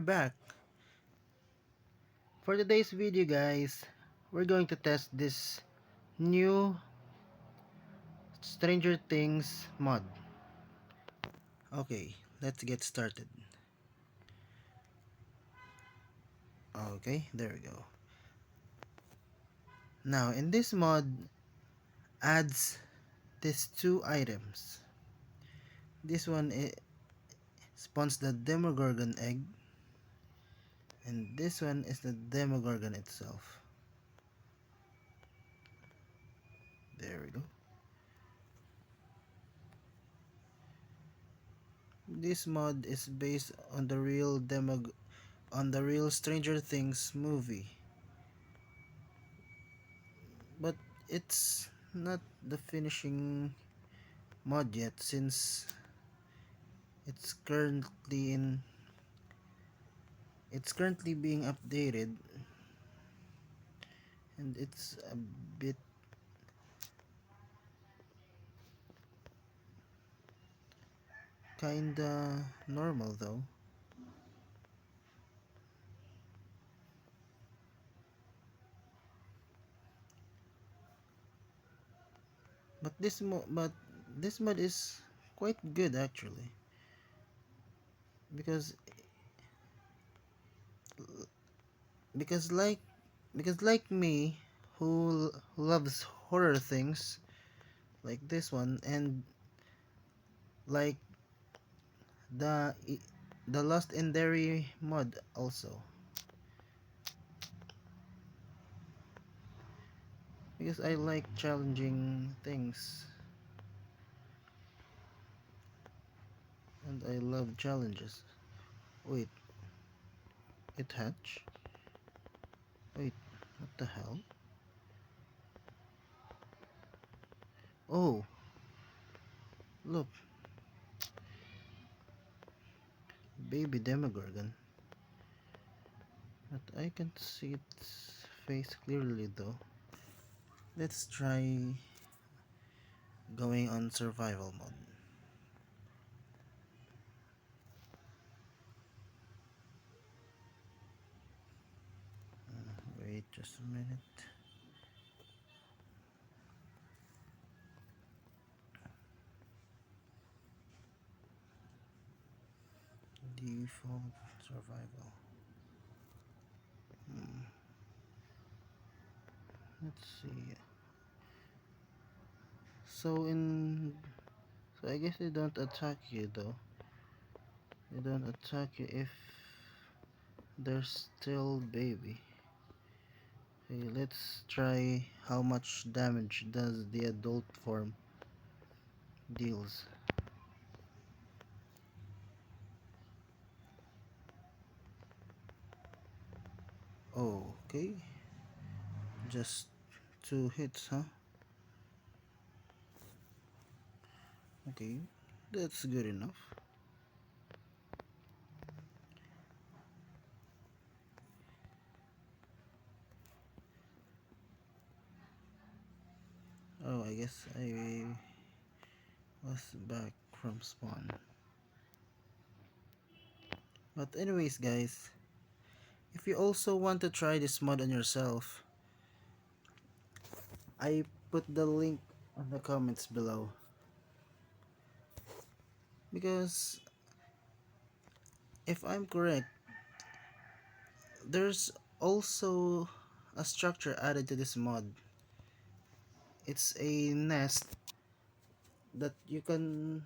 back. For today's video guys, we're going to test this new Stranger Things mod. Okay, let's get started. Okay, there we go. Now in this mod adds these two items. This one spawns the Demogorgon egg, and this one is the Demogorgon itself. There we go. This mod is based on the real Stranger Things movie, but it's not the finishing mod yet since it's currently in it's currently being updated, and it's a bit kinda normal though. But this mod is quite good actually, because because like like me, who loves horror things like this one, and like the the Lost in Derry mod also, because I like challenging things and I love challenges. Wait, it hatch? Wait, what the hell? Oh, look, baby Demogorgon. But I can't see its face clearly though. Let's try going on survival mode. Wait just a minute. Default survival. Let's see. So I guess they don't attack you though. They don't attack you if they're still baby. Okay, let's try how much damage does the adult form deals. Okay, just 2 hits, huh? Okay, that's good enough. Oh, I guess I was back from spawn. But anyways guys, if you also want to try this mod on yourself, I put the link on the comments below, because if I'm correct, there's also a structure added to this mod. It's a nest that can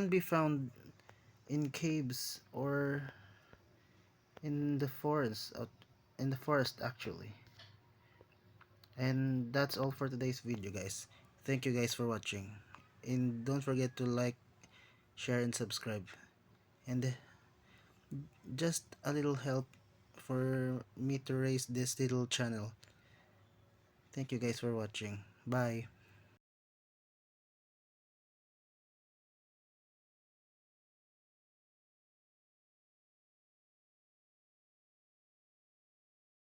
be found in caves or in the forest, actually. And that's all for today's video guys. Thank you guys for watching, and don't forget to like, share and subscribe, and just a little help for me to raise this little channel. Thank you guys for watching. Bye.